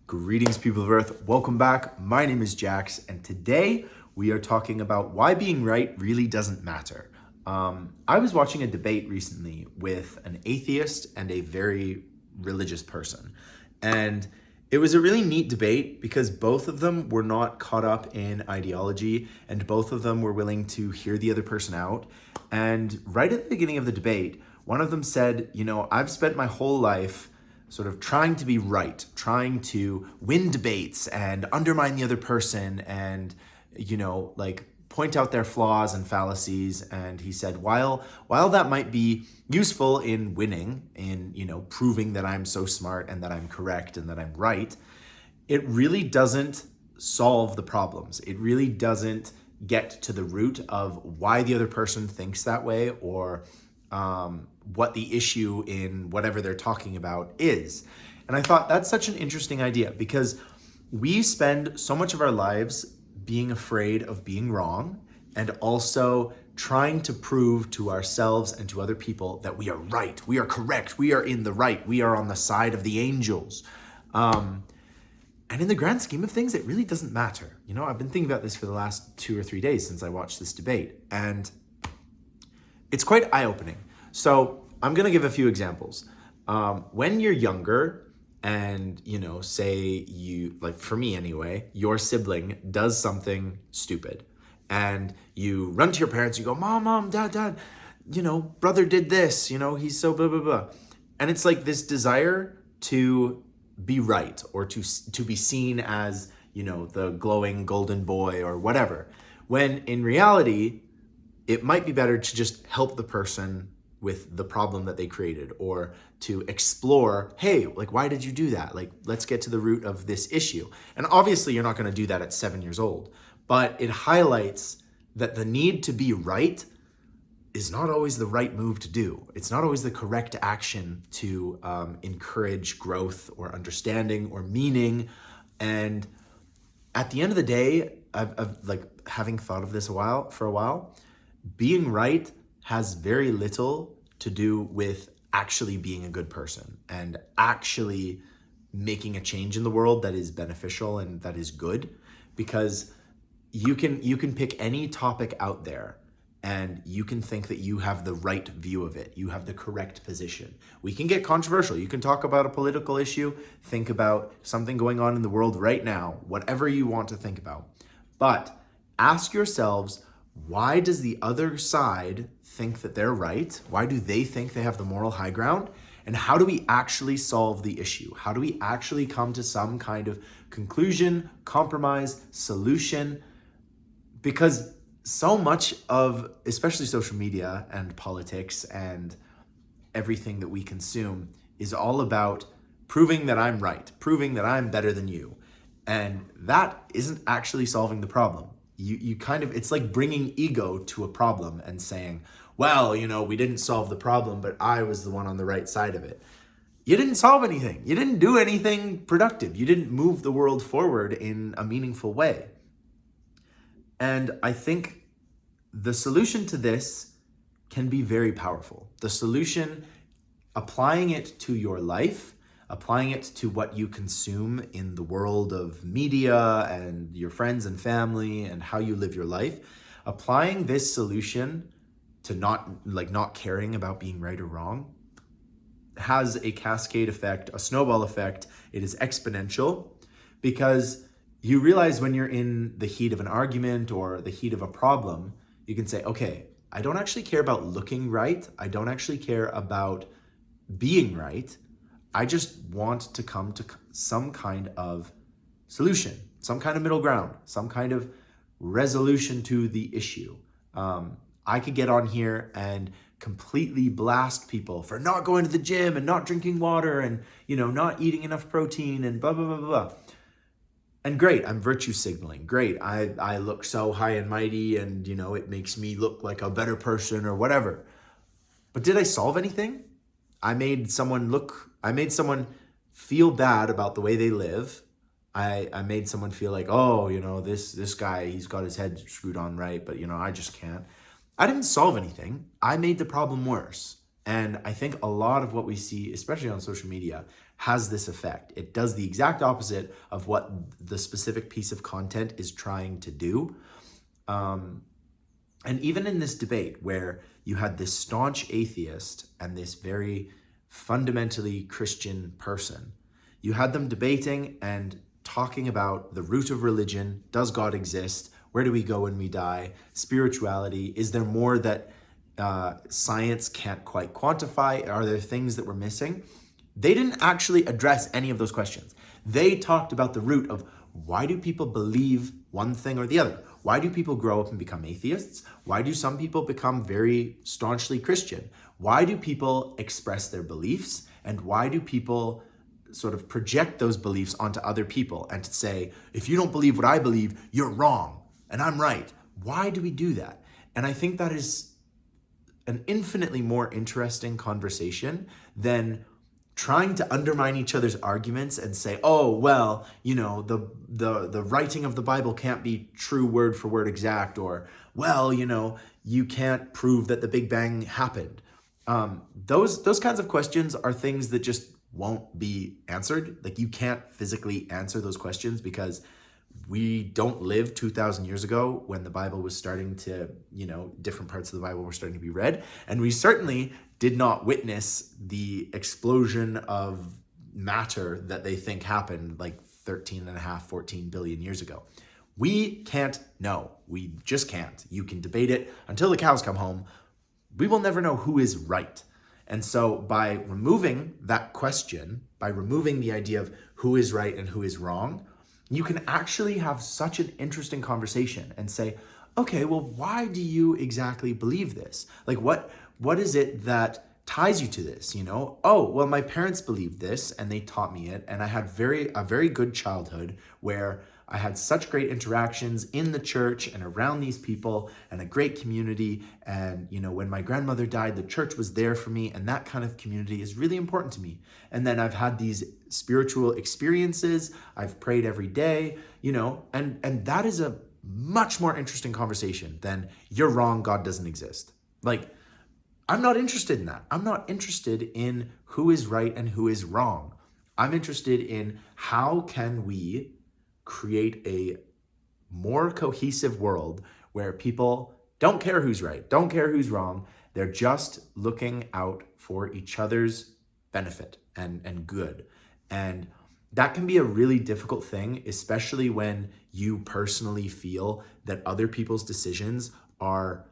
Greetings, people of Earth. Welcome back. My name is Jax, and today we are talking about why being right really doesn't matter. I was watching a debate recently with an atheist and a very religious person, and it was a really neat debate because both of them were not caught up in ideology, and both of them were willing to hear the other person out. And right at the beginning of the debate, one of them said, I've spent my whole life sort of trying to be right, trying to win debates and undermine the other person and, point out their flaws and fallacies. And he said, while that might be useful in winning, in, proving that I'm so smart and that I'm correct and that I'm right, it really doesn't solve the problems. It really doesn't get to the root of why the other person thinks that way or what the issue in whatever they're talking about is. And I thought that's such an interesting idea because we spend so much of our lives being afraid of being wrong and also trying to prove to ourselves and to other people that we are right, we are correct, we are in the right, we are on the side of the angels. And in the grand scheme of things, it really doesn't matter. I've been thinking about this for the last 2 or 3 days since I watched this debate, and it's quite eye-opening. So I'm going to give a few examples. When you're younger and, say you, like for me anyway, your sibling does something stupid and you run to your parents, you go, Mom, Dad, brother did this, he's so blah, blah, blah. And it's like this desire to be right or to be seen as, the glowing golden boy or whatever. When in reality, it might be better to just help the person with the problem that they created or to explore, hey, why did you do that? Let's get to the root of this issue. And obviously you're not going to do that at 7 years old, but it highlights that the need to be right is not always the right move to do. It's not always the correct action to encourage growth or understanding or meaning. And at the end of the day, I've having thought of this for a while, being right has very little to do with actually being a good person and actually making a change in the world that is beneficial and that is good, because you can pick any topic out there and you can think that you have the right view of it. You have the correct position. We can get controversial. You can talk about a political issue, think about something going on in the world right now, whatever you want to think about. But ask yourselves, why does the other side think that they're right? Why do they think they have the moral high ground? And how do we actually solve the issue? How do we actually come to some kind of conclusion, compromise, solution? Because so much of, especially social media and politics and everything that we consume is all about proving that I'm right, proving that I'm better than you. And that isn't actually solving the problem. You kind of, it's like bringing ego to a problem and saying, well, we didn't solve the problem, but I was the one on the right side of it. You didn't solve anything. You didn't do anything productive. You didn't move the world forward in a meaningful way. And I think the solution to this can be very powerful. The solution, applying it to your life, applying it to what you consume in the world of media and your friends and family and how you live your life, applying this solution to not caring about being right or wrong has a cascade effect, a snowball effect. It is exponential because you realize when you're in the heat of an argument or the heat of a problem, you can say, okay, I don't actually care about looking right. I don't actually care about being right. I just want to come to some kind of solution, some kind of middle ground, some kind of resolution to the issue. I could get on here and completely blast people for not going to the gym and not drinking water and, not eating enough protein and blah, blah, blah, blah. And great, I'm virtue signaling. Great, I look so high and mighty and, it makes me look like a better person or whatever. But did I solve anything? I made someone feel bad about the way they live. I made someone feel like, this guy, he's got his head screwed on right, but I just can't. I didn't solve anything. I made the problem worse. And I think a lot of what we see, especially on social media, has this effect. It does the exact opposite of what the specific piece of content is trying to do. And even in this debate where you had this staunch atheist and this very fundamentally Christian person, you had them debating and talking about the root of religion. Does God exist? Where do we go when we die? Spirituality. Is there more that science can't quite quantify? Are there things that we're missing? They didn't actually address any of those questions. They talked about the root of why do people believe one thing or the other? Why do people grow up and become atheists? Why do some people become very staunchly Christian? Why do people express their beliefs? And why do people sort of project those beliefs onto other people and to say, if you don't believe what I believe, you're wrong and I'm right? Why do we do that? And I think that is an infinitely more interesting conversation than trying to undermine each other's arguments and say, oh, well, you know, the writing of the Bible can't be true word for word exact, or, well, you know, you can't prove that the Big Bang happened. Those kinds of questions are things that just won't be answered. Like, you can't physically answer those questions because we don't live 2,000 years ago when the Bible was starting to, you know, different parts of the Bible were starting to be read. And we certainly did not witness the explosion of matter that they think happened like 14 billion years ago. We can't know. We just can't. You can debate it until the cows come home. We will never know who is right. And so by removing that question, by removing the idea of who is right and who is wrong, you can actually have such an interesting conversation and say, okay, well, why do you exactly believe this? Like, what is it that ties you to this? You know, oh, well, my parents believed this and they taught me it. And I had a very good childhood where I had such great interactions in the church and around these people and a great community. And, you know, when my grandmother died, the church was there for me. And that kind of community is really important to me. And then I've had these spiritual experiences. I've prayed every day, you know, and that is a much more interesting conversation than you're wrong, God doesn't exist. Like, I'm not interested in that. I'm not interested in who is right and who is wrong. I'm interested in how can we create a more cohesive world where people don't care who's right, don't care who's wrong. They're just looking out for each other's benefit and good. And that can be a really difficult thing, especially when you personally feel that other people's decisions are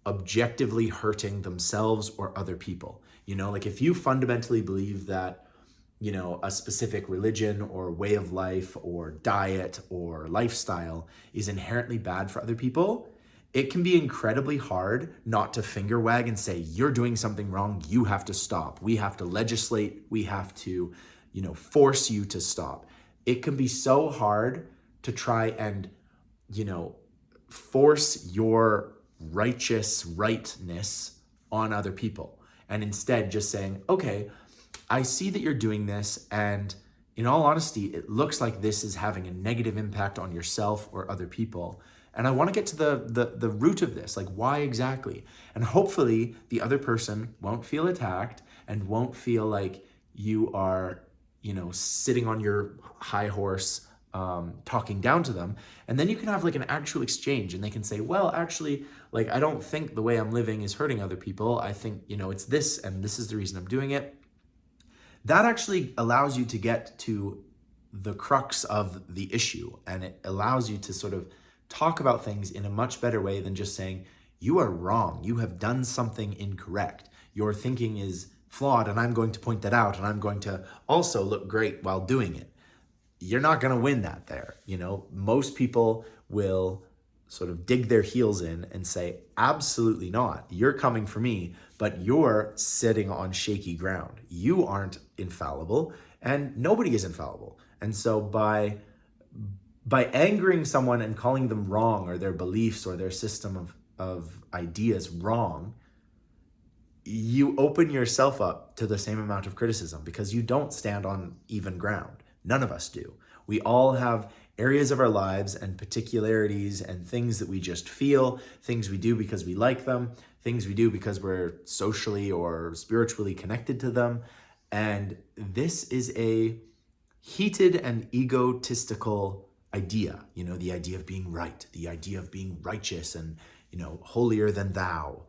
objectively hurting themselves or other people. You know, like if you fundamentally believe that, you know, a specific religion or way of life or diet or lifestyle is inherently bad for other people, it can be incredibly hard not to finger wag and say, you're doing something wrong, you have to stop. We have to legislate, we have to, you know, force you to stop. It can be so hard to try and, you know, force your righteous rightness on other people. And instead just saying, okay, I see that you're doing this, and in all honesty, it looks like this is having a negative impact on yourself or other people. And I want to get to the root of this, like why exactly? And hopefully the other person won't feel attacked and won't feel like you are, you know, sitting on your high horse, talking down to them. And then you can have like an actual exchange and they can say, well, actually, like, I don't think the way I'm living is hurting other people. I think, you know, it's this, and this is the reason I'm doing it. That actually allows you to get to the crux of the issue, and it allows you to sort of talk about things in a much better way than just saying, you are wrong, you have done something incorrect, your thinking is flawed, and I'm going to point that out, and I'm going to also look great while doing it. You're not going to win that there. You know, most people will sort of dig their heels in and say, absolutely not. You're coming for me, but you're sitting on shaky ground. You aren't infallible, and nobody is infallible. And so by angering someone and calling them wrong, or their beliefs or their system of ideas wrong, you open yourself up to the same amount of criticism because you don't stand on even ground. None of us do. We all have areas of our lives and particularities and things that we just feel, things we do because we like them, things we do because we're socially or spiritually connected to them. And this is a heated and egotistical idea, the idea of being right, the idea of being righteous and, holier than thou.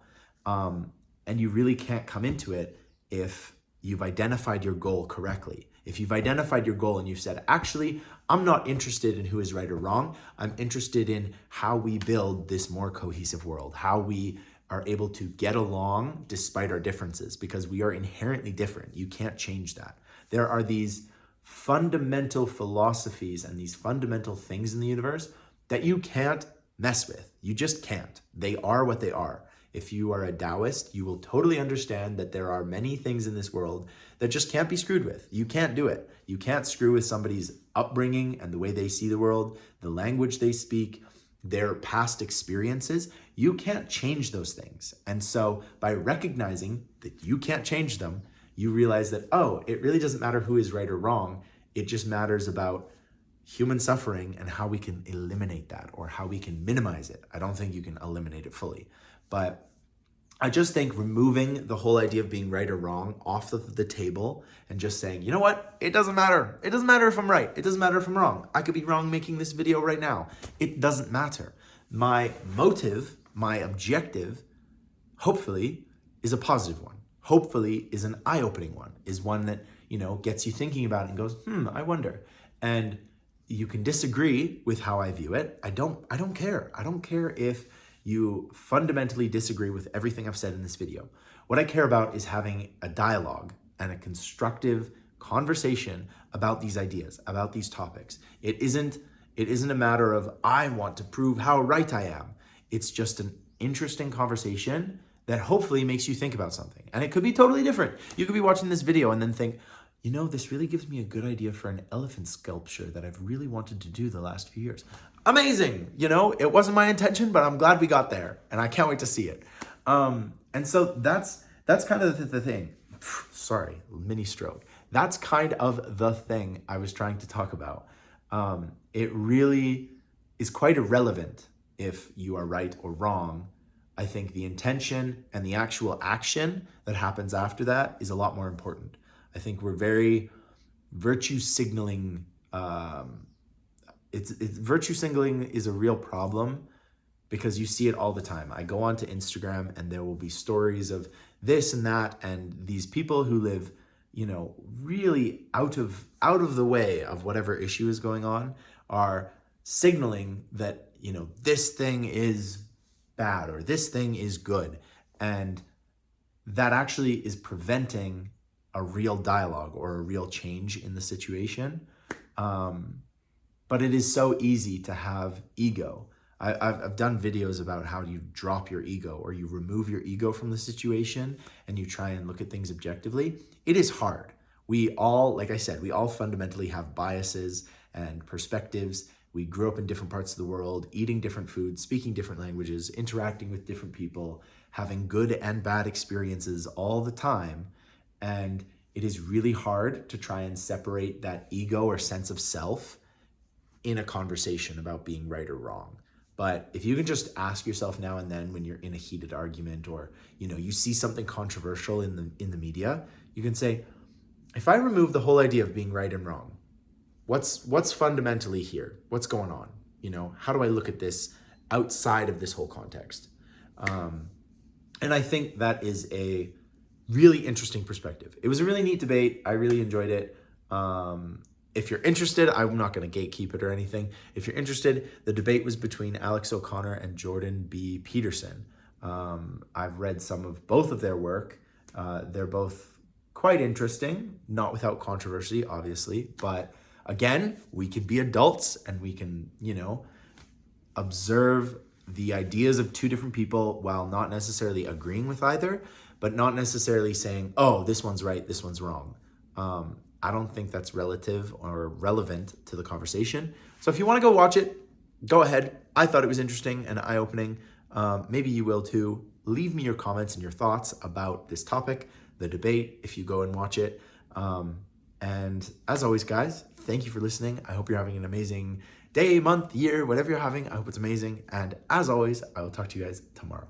And you really can't come into it if you've identified your goal correctly. If you've identified your goal and you've said, actually, I'm not interested in who is right or wrong. I'm interested in how we build this more cohesive world, how we are able to get along despite our differences, because we are inherently different. You can't change that. There are these fundamental philosophies and these fundamental things in the universe that you can't mess with. You just can't. They are what they are. If you are a Taoist, you will totally understand that there are many things in this world that just can't be screwed with. You can't do it. You can't screw with somebody's upbringing and the way they see the world, the language they speak, their past experiences. You can't change those things. And so by recognizing that you can't change them, you realize that, oh, it really doesn't matter who is right or wrong. It just matters about human suffering and how we can eliminate that or how we can minimize it. I don't think you can eliminate it fully, but I just think removing the whole idea of being right or wrong off the table and just saying, you know what? It doesn't matter. It doesn't matter if I'm right. It doesn't matter if I'm wrong. I could be wrong making this video right now. It doesn't matter. My motive, my objective, hopefully, is a positive one. Hopefully is an eye-opening one, is one that, gets you thinking about it and goes, I wonder. And you can disagree with how I view it. I don't care. I don't care if you fundamentally disagree with everything I've said in this video. What I care about is having a dialogue and a constructive conversation about these ideas, about these topics. It isn't a matter of, I want to prove how right I am. It's just an interesting conversation that hopefully makes you think about something. And it could be totally different. You could be watching this video and then think, this really gives me a good idea for an elephant sculpture that I've really wanted to do the last few years. Amazing. It wasn't my intention, but I'm glad we got there and I can't wait to see it. And so that's kind of the thing. Sorry, mini stroke. That's kind of the thing I was trying to talk about. It really is quite irrelevant if you are right or wrong. I think the intention and the actual action that happens after that is a lot more important. I think we're very virtue signaling. Virtue signaling is a real problem because you see it all the time. I go onto Instagram and there will be stories of this and that, and these people who live, really out of the way of whatever issue is going on are signaling that, this thing is bad or this thing is good. And that actually is preventing a real dialogue or a real change in the situation. But it is so easy to have ego. I've done videos about how you drop your ego or you remove your ego from the situation and you try and look at things objectively. It is hard. We all, like I said, we all fundamentally have biases and perspectives. We grew up in different parts of the world, eating different foods, speaking different languages, interacting with different people, having good and bad experiences all the time. And it is really hard to try and separate that ego or sense of self in a conversation about being right or wrong. But if you can just ask yourself now and then when you're in a heated argument or, you see something controversial in the media, you can say, if I remove the whole idea of being right and wrong, what's fundamentally here? What's going on? How do I look at this outside of this whole context? And I think that is a really interesting perspective. It was a really neat debate. I really enjoyed it. If you're interested, I'm not going to gatekeep it or anything. If you're interested, the debate was between Alex O'Connor and Jordan B. Peterson. I've read some of both of their work. They're both quite interesting, not without controversy, obviously. But again, we can be adults and we can, observe the ideas of two different people while not necessarily agreeing with either, but not necessarily saying, oh, this one's right, this one's wrong. I don't think that's relative or relevant to the conversation. So if you want to go watch it, go ahead. I thought it was interesting and eye-opening. Maybe you will too. Leave me your comments and your thoughts about this topic, the debate, if you go and watch it. And as always, guys, thank you for listening. I hope you're having an amazing day, month, year, whatever you're having. I hope it's amazing. And as always, I will talk to you guys tomorrow.